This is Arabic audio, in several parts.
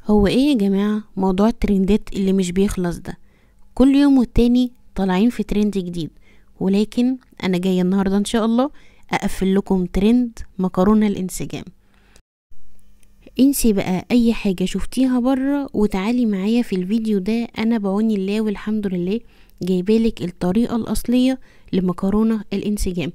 هو ايه يا جماعة موضوع الترندات اللي مش بيخلص ده؟ كل يوم والتاني طالعين في ترند جديد، ولكن انا جاية النهاردة ان شاء الله اقفل لكم ترند مكرونة الانسجام. انسي بقى اي حاجة شفتيها بره وتعالي معايا في الفيديو ده. انا بعوني الله والحمد لله جايبالك الطريقة الاصلية لمكرونة الانسجام.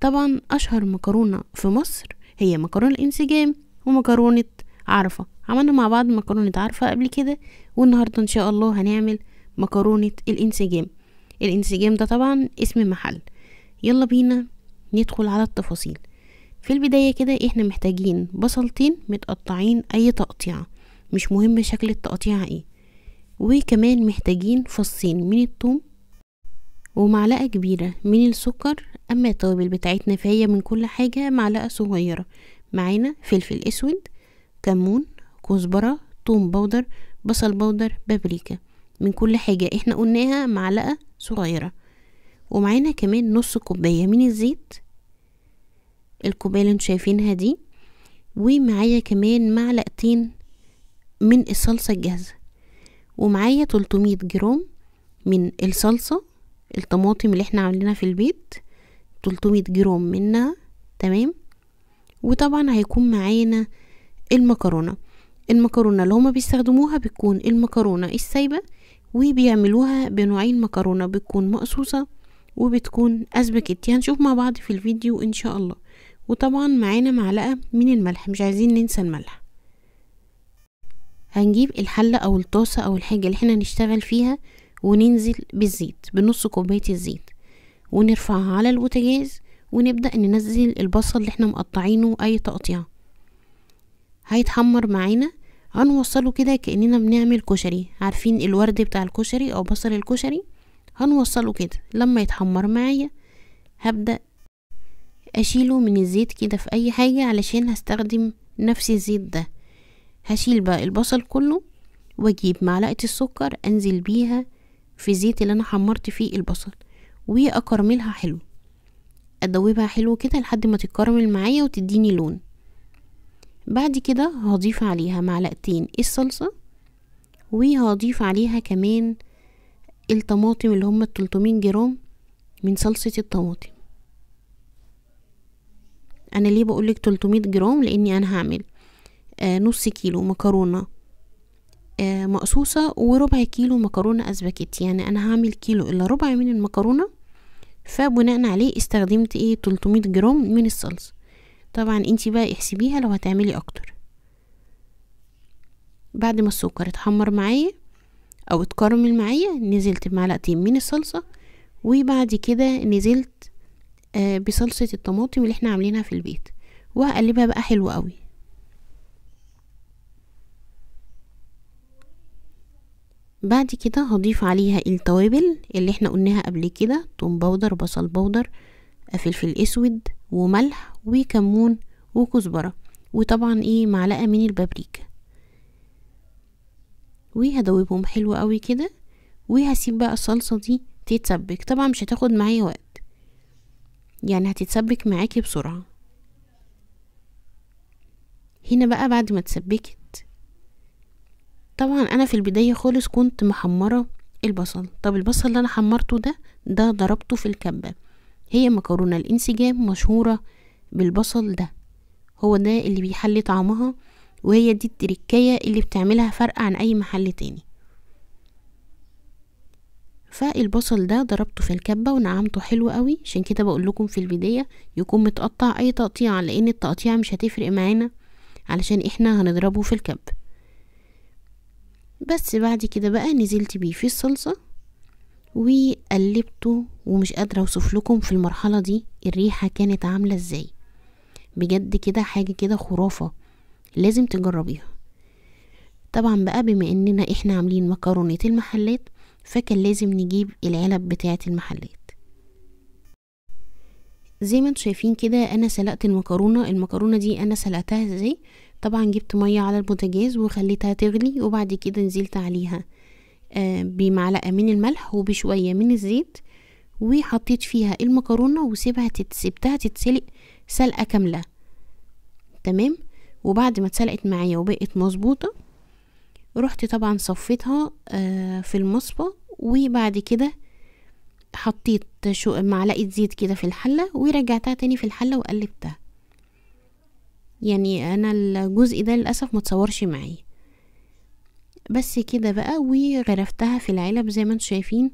طبعا اشهر مكرونة في مصر هي مكرونة الانسجام ومكرونة عرفة. عملنا مع بعض مكرونة عرفة قبل كده، والنهاردة ان شاء الله هنعمل مكرونة الانسجام. الانسجام ده طبعا اسم محل. يلا بينا ندخل على التفاصيل. في البداية كده احنا محتاجين بصلتين متقطعين اي تقطيعة، مش مهم شكل التقطيعة ايه، وكمان محتاجين فصين من الثوم ومعلقة كبيرة من السكر. اما التوابل بتاعتنا فهي من كل حاجة معلقة صغيرة. معانا فلفل اسود، كمون، كزبرة، توم بودر، بصل بودر، بابريكا. من كل حاجة احنا قلناها معلقة صغيرة. ومعانا كمان نص كوباية من الزيت، الكوباية اللي انتوا شايفينها دي. ومعايا كمان معلقتين من الصلصة الجاهزة. ومعايا 300 جرام من الصلصة الطماطم اللي احنا عاملينها في البيت، 300 جرام منها. تمام. وطبعا هيكون معانا المكرونة اللي هما بيستخدموها بتكون المكرونة السايبة، وبيعملوها بنوعين مكرونة، بتكون مقصوصة وبتكون اسباجيتي. هنشوف مع بعض في الفيديو ان شاء الله. وطبعا معانا معلقة من الملح، مش عايزين ننسى الملح. هنجيب الحلة او الطاسة او الحاجة اللي احنا نشتغل فيها وننزل بالزيت بنص كوباية الزيت، ونرفعها على البوتاجاز ونبدأ ننزل البصل اللي احنا مقطعينه اي تقطيع. هيتحمر معانا، هنوصله كده كأننا بنعمل كشري. عارفين الورد بتاع الكشري او بصل الكشري؟ هنوصله كده. لما يتحمر معايا هبدأ اشيله من الزيت كده في اي حاجة علشان هستخدم نفس الزيت ده. هشيل بقى البصل كله واجيب معلقة السكر انزل بيها في الزيت اللي انا حمرت فيه البصل، واكرملها حلو، ادوبها حلو كده لحد ما تتكرمل معايا وتديني لون. بعد كده هضيف عليها معلقتين الصلصة، وهضيف عليها كمان الطماطم اللي هم 300 جرام من صلصة الطماطم. انا ليه بقولك 300 جرام؟ لاني انا هعمل نص كيلو مكرونة مقصوصة وربع كيلو مكرونة اسباجيتي، يعني انا هعمل كيلو الا ربع من المكرونة، فبناء عليه استخدمت 300 جرام من الصلصة. طبعا انتي بقى احسبيها لو هتعملي اكتر. بعد ما السكر اتحمر معايا او اتكرمل معايا نزلت بمعلقتين من الصلصة، وبعد كده نزلت بصلصة الطماطم اللي احنا عاملينها في البيت، وهقلبها بقى حلو قوي. بعد كده هضيف عليها التوابل اللي احنا قلناها قبل كده، توم بودر، بصل بودر، فلفل اسود، وملح، وكمون، وكزبرة، وطبعا معلقة من البابريكا. وهدوبهم حلو قوي كده، وهسيب بقى الصلصة دي تتسبك. طبعا مش هتاخد معايا وقت، يعني هتتسبك معاكي بسرعة. هنا بقى بعد ما تسبكت، طبعا انا في البداية خالص كنت محمرة البصل. طب البصل اللي انا حمرته ده ضربته في الكبة. هي مكرونة الانسجام مشهورة بالبصل ده، هو ده اللي بيحلي طعمها، وهي دي التركية اللي بتعملها فرق عن اي محل تاني. فالبصل ده ضربته في الكبة ونعمته حلو قوي. عشان كده بقول لكم في البداية يكون متقطع اي تقطيع، لان التقطيع مش هتفرق معانا علشان احنا هنضربه في الكب. بس بعد كده بقى نزلت بيه في الصلصة وقلبته، ومش قادرة اوصف لكم في المرحلة دي الريحة كانت عاملة ازاي. بجد كده حاجة كده خرافة، لازم تجربيها. طبعا بقى بما اننا احنا عاملين مكرونة المحلات، فكان لازم نجيب العلب بتاعة المحلات. زي ما انتوا شايفين كده انا سلقت المكرونة دي انا سلقتها ازاي. طبعا جبت مية على البوتاجاز وخليتها تغلي، وبعد كده نزلت عليها بمعلقة من الملح وبشوية من الزيت، وحطيت فيها المكرونة وسيبتها تتسلق سلقة كاملة. تمام. وبعد ما اتسلقت معايا وبقت مظبوطة، رحت طبعا صفيتها في المصفى، وبعد كده حطيت معلقة زيت كده في الحلة، ورجعتها تاني في الحلة وقلبتها. يعني انا الجزء ده للأسف ما تصورش معايا. بس كده بقى، وغرفتها في العلب زي ما انتم شايفين.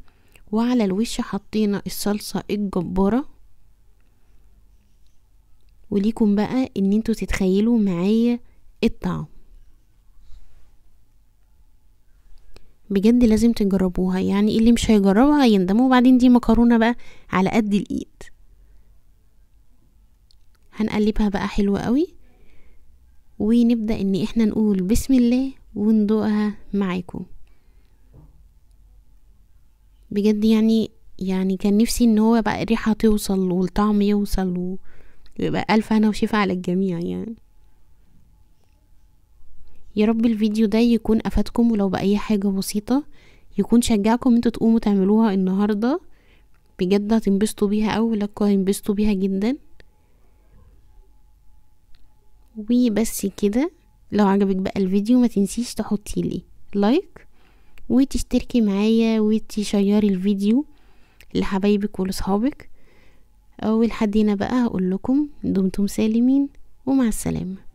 وعلى الوش حطينا الصلصة الجبارة. وليكم بقى ان انتوا تتخيلوا معايا الطعم. بجد لازم تجربوها، يعني اللي مش هيجربها هيندموا. وبعدين دي مكرونة بقى على قد الايد. هنقلبها بقى حلوة قوي، ونبدأ ان احنا نقول بسم الله وندوقها معاكم. بجد يعني كان نفسي ان هو بقى الريحة توصل والطعم يوصل، ويبقى الف هنا وشفا على الجميع يعني. يا رب الفيديو ده يكون افادكم، ولو بأي حاجة بسيطة يكون شجعكم انتوا تقوموا تعملوها النهاردة. بجد هتنبسطوا بيها، او ولادكم هينبسطوا بيها جدا. وبس كده. لو عجبك بقى الفيديو ما تنسيش تحطي لي لايك، وتشتركي معايا، وتشيري الفيديو لحبايبك ولصحابك. اول حد هنا بقى هقول لكم دمتم سالمين ومع السلامة.